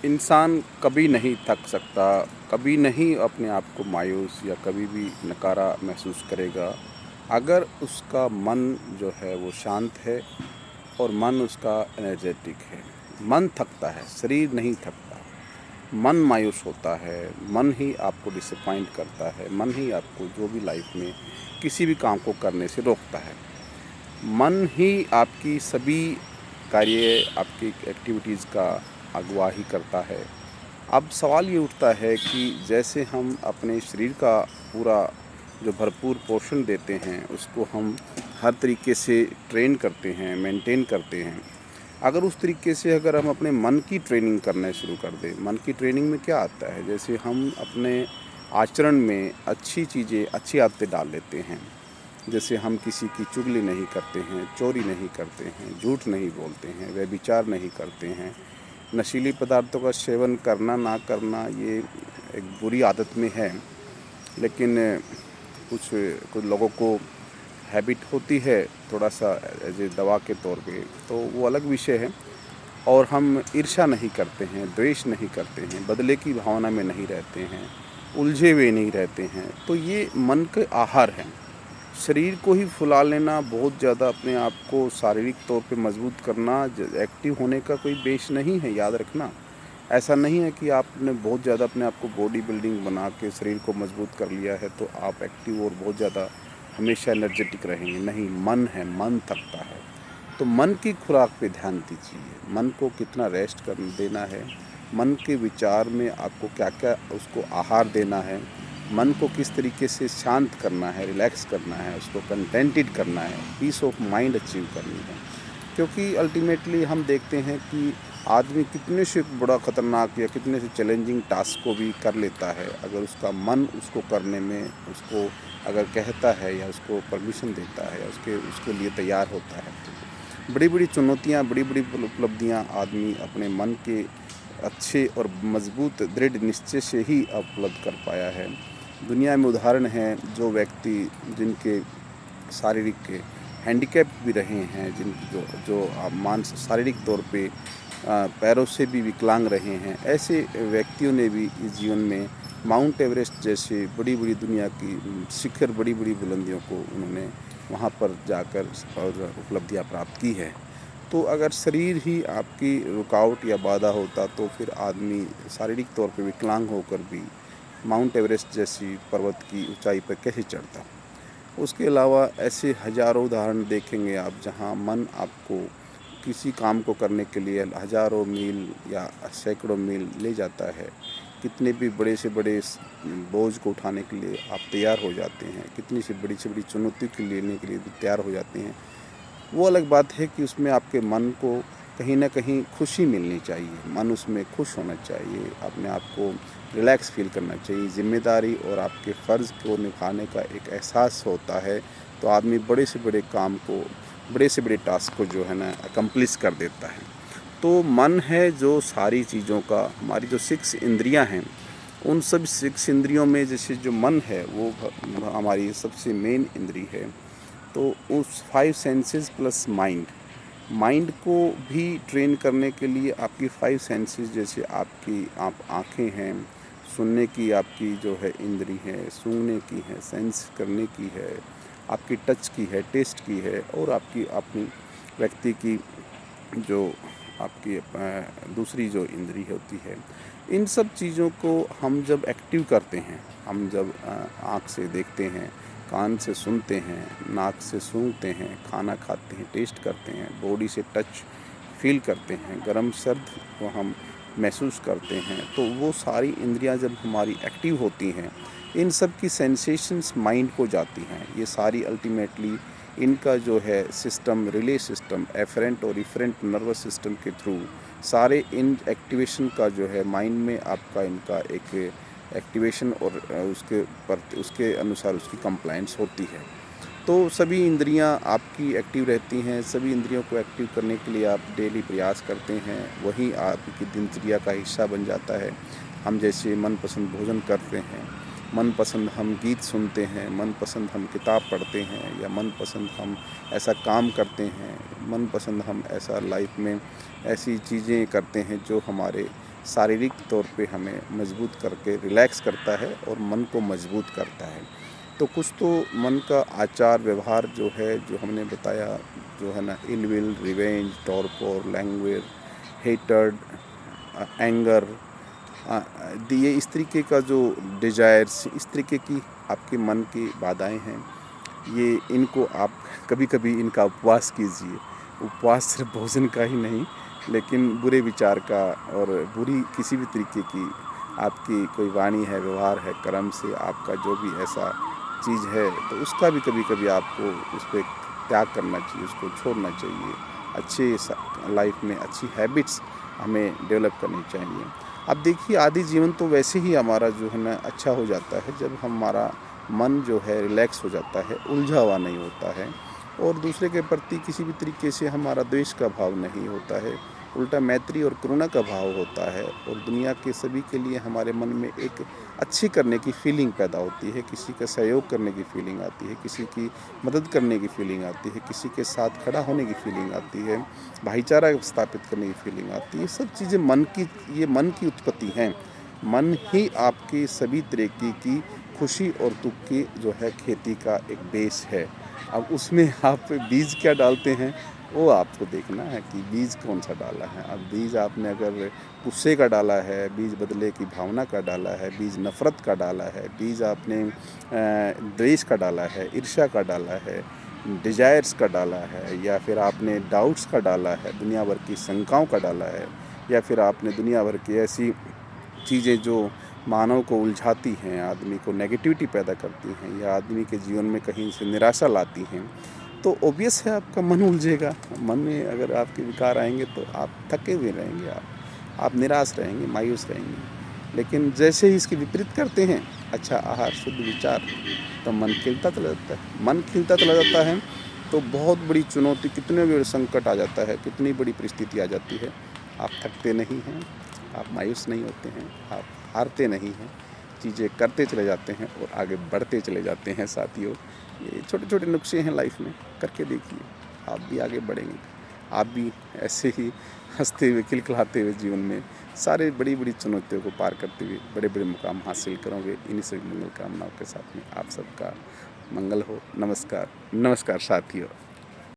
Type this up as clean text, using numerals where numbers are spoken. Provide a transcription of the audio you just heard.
इंसान कभी नहीं थक सकता, कभी नहीं अपने आप को मायूस या कभी भी नकारा महसूस करेगा, अगर उसका मन जो है वो शांत है और मन उसका एनर्जेटिक है। मन थकता है, शरीर नहीं थकता। मन मायूस होता है, मन ही आपको डिसअपॉइंट करता है, मन ही आपको जो भी लाइफ में किसी भी काम को करने से रोकता है। मन ही आपकी सभी कार्य, आपकी एक्टिविटीज़ का अगुवाही करता है। अब सवाल ये उठता है कि जैसे हम अपने शरीर का पूरा जो भरपूर पोषण देते हैं, उसको हम हर तरीके से ट्रेन करते हैं, मेंटेन करते हैं। अगर उस तरीके से अगर हम अपने मन की ट्रेनिंग करना शुरू कर दें, मन की ट्रेनिंग में क्या आता है, जैसे हम अपने आचरण में अच्छी चीज़ें, अच्छी आदतें डाल लेते हैं। जैसे हम किसी की चुगली नहीं करते हैं, चोरी नहीं करते हैं, झूठ नहीं बोलते हैं, व्यभिचार नहीं करते हैं। नशीली पदार्थों का सेवन करना ना करना ये एक बुरी आदत में है, लेकिन कुछ कुछ लोगों को हैबिट होती है थोड़ा सा एज ए दवा के तौर पे, तो वो अलग विषय है। और हम ईर्ष्या नहीं करते हैं, द्वेष नहीं करते हैं, बदले की भावना में नहीं रहते हैं, उलझे हुए नहीं रहते हैं, तो ये मन के आहार हैं। शरीर को ही फुला लेना, बहुत ज़्यादा अपने आप को शारीरिक तौर पे मजबूत करना, एक्टिव होने का कोई बेस नहीं है, याद रखना। ऐसा नहीं है कि आपने बहुत ज़्यादा अपने आप को बॉडी बिल्डिंग बना के शरीर को मजबूत कर लिया है तो आप एक्टिव और बहुत ज़्यादा हमेशा एनर्जेटिक रहेंगे। नहीं, मन है, मन थकता है। तो मन की खुराक पे ध्यान दीजिए, मन को कितना रेस्ट कर देना है, मन के विचार में आपको क्या क्या उसको आहार देना है, मन को किस तरीके से शांत करना है, रिलैक्स करना है, उसको कंटेंटेड करना है, पीस ऑफ माइंड अचीव करनी है। क्योंकि अल्टीमेटली हम देखते हैं कि आदमी कितने से बड़ा ख़तरनाक या कितने से चैलेंजिंग टास्क को भी कर लेता है, अगर उसका मन उसको करने में उसको अगर कहता है या उसको परमिशन देता है या उसके लिए तैयार होता है, तो बड़ी बड़ी चुनौतियाँ, बड़ी बड़ी उपलब्धियाँ आदमी अपने मन के अच्छे और मजबूत दृढ़ निश्चय से ही उपलब्ध कर पाया है। दुनिया में उदाहरण हैं जो व्यक्ति जिनके शारीरिक हैंडीकैप भी रहे हैं, जिन जो जो शारीरिक तौर पे पैरों से भी विकलांग रहे हैं, ऐसे व्यक्तियों ने भी इस जीवन में माउंट एवरेस्ट जैसे बड़ी बड़ी दुनिया की शिखर, बड़ी बड़ी बुलंदियों को उन्होंने वहाँ पर जाकर और उपलब्धियाँ प्राप्त की है। तो अगर शरीर ही आपकी रुकावट या बाधा होता तो फिर आदमी शारीरिक तौर पे विकलांग होकर भी माउंट एवरेस्ट जैसी पर्वत की ऊंचाई पर कैसे चढ़ता। उसके अलावा ऐसे हज़ारों उदाहरण देखेंगे आप जहां मन आपको किसी काम को करने के लिए हज़ारों मील या सैकड़ों मील ले जाता है। कितने भी बड़े से बड़े बोझ को उठाने के लिए आप तैयार हो जाते हैं, कितनी से बड़ी चुनौती को लेने के लिए भी तैयार हो जाते हैं। वो अलग बात है कि उसमें आपके मन को कहीं न कहीं खुशी मिलनी चाहिए, मन उसमें खुश होना चाहिए, अपने आप को रिलैक्स फ़ील करना चाहिए। ज़िम्मेदारी और आपके फ़र्ज़ को निभाने का एक एहसास होता है, तो आदमी बड़े से बड़े काम को, बड़े से बड़े टास्क को जो है ना अकम्प्लिश कर देता है। तो मन है जो सारी चीज़ों का, हमारी जो 6 इंद्रियाँ हैं, उन सब 6 इंद्रियों में जैसे जो मन है वो हमारी सबसे मेन इंद्री है। तो उस 5 सेंसेस प्लस माइंड, माइंड को भी ट्रेन करने के लिए आपकी 5 सेंसेस जैसे आपकी आप आँखें हैं, सुनने की आपकी जो है इंद्री है, सूंघने की है, सेंस करने की है, आपकी टच की है, टेस्ट की है, और आपकी अपनी व्यक्ति की जो आपकी दूसरी जो इंद्री होती है। इन सब चीज़ों को हम जब एक्टिव करते हैं, हम जब आँख से देखते हैं, कान से सुनते हैं, नाक से सूंघते हैं, खाना खाते हैं, टेस्ट करते हैं, बॉडी से टच फील करते हैं, गर्म सर्द को हम महसूस करते हैं, तो वो सारी इंद्रियां जब हमारी एक्टिव होती हैं, इन सब की सेंसेशंस माइंड को जाती हैं। ये सारी अल्टीमेटली इनका जो है सिस्टम, रिले सिस्टम, एफरेंट और इफरेंट नर्वस सिस्टम के थ्रू सारे इन एक्टिवेशन का जो है माइंड में आपका इनका एक एक्टिवेशन और उसके अनुसार उसकी कंप्लायंस होती है। तो सभी इंद्रियां आपकी एक्टिव रहती हैं। सभी इंद्रियों को एक्टिव करने के लिए आप डेली प्रयास करते हैं, वही आपकी दिनचर्या का हिस्सा बन जाता है। हम जैसे मनपसंद भोजन करते हैं, मनपसंद हम गीत सुनते हैं, मनपसंद हम किताब पढ़ते हैं, या मनपसंद हम ऐसा काम करते हैं, मनपसंद हम ऐसा लाइफ में ऐसी चीज़ें करते हैं जो हमारे शारीरिक तौर पे हमें मजबूत करके रिलैक्स करता है और मन को मजबूत करता है। तो कुछ तो मन का आचार व्यवहार जो है, जो हमने बताया, जो है ना, ill will, revenge, torpor, language, hatred, anger, ये इस तरीके का जो डिजायर्स, इस तरीके की आपके मन की बाधाएं हैं, ये इनको आप कभी कभी इनका उपवास कीजिए। उपवास सिर्फ भोजन का ही नहीं, लेकिन बुरे विचार का और बुरी किसी भी तरीके की आपकी कोई वाणी है, व्यवहार है, कर्म से आपका जो भी ऐसा चीज़ है, तो उसका भी कभी कभी आपको उस पर त्याग करना चाहिए, उसको छोड़ना चाहिए। अच्छे लाइफ में अच्छी हैबिट्स हमें डेवलप करनी चाहिए। अब देखिए, आदि जीवन तो वैसे ही हमारा जो है ना अच्छा हो जाता है जब हमारा मन जो है रिलैक्स हो जाता है, उलझा हुआ नहीं होता है, और दूसरे के प्रति किसी भी तरीके से हमारा द्वेष का भाव नहीं होता है, उल्टा मैत्री और करुणा का भाव होता है, और दुनिया के सभी के लिए हमारे मन में एक अच्छी करने की फीलिंग पैदा होती है, किसी का सहयोग करने की फीलिंग आती है, किसी की मदद करने की फीलिंग आती है, किसी के साथ खड़ा होने की फीलिंग आती है, भाईचारा स्थापित करने की फीलिंग आती है। ये सब चीज़ें ये मन की उत्पत्ति हैं। मन ही आपकी सभी तरीके की खुशी और दुख की जो है खेती का एक बेस है। अब उसमें आप बीज क्या डालते हैं, वो आपको देखना है कि बीज कौन सा डाला है। अब बीज आपने अगर गुस्से का डाला है, बीज बदले की भावना का डाला है, बीज नफ़रत का डाला है, बीज आपने द्वेष का डाला है, ईर्ष्या का डाला है, डिज़ायर्स का डाला है, या फिर आपने डाउट्स का डाला है, दुनिया भर की शंकाओं का डाला है, या फिर आपने दुनिया भर की ऐसी चीज़ें जो मानव को उलझाती हैं, आदमी को नेगेटिविटी पैदा करती हैं, या आदमी के जीवन में कहीं से निराशा लाती हैं, तो ऑब्वियस है आपका मन उलझेगा। मन में अगर आपके विकार आएंगे तो आप थके हुए रहेंगे, आप निराश रहेंगे, मायूस रहेंगे। लेकिन जैसे ही इसके विपरीत करते हैं, अच्छा आहार, शुद्ध विचार, तो मन खिलता चला जाता है। मन खिलता चला जाता है तो बहुत बड़ी चुनौती, कितने बड़े संकट आ जाता है, कितनी बड़ी परिस्थिति आ जाती है, आप थकते नहीं हैं, आप मायूस नहीं होते हैं, आप हारते नहीं हैं, चीज़ें करते चले जाते हैं और आगे बढ़ते चले जाते हैं। साथियों, ये छोटे छोटे नुस्खे हैं लाइफ में, करके देखिए, आप भी आगे बढ़ेंगे। आप भी ऐसे ही हंसते हुए, खिलखिलाते हुए जीवन में सारे बड़ी बड़ी चुनौतियों को पार करते हुए बड़े बड़े मुकाम हासिल करोगे। इन्हीं सभी मंगल कामनाओं के साथ में आप सबका मंगल हो। नमस्कार, नमस्कार साथियों।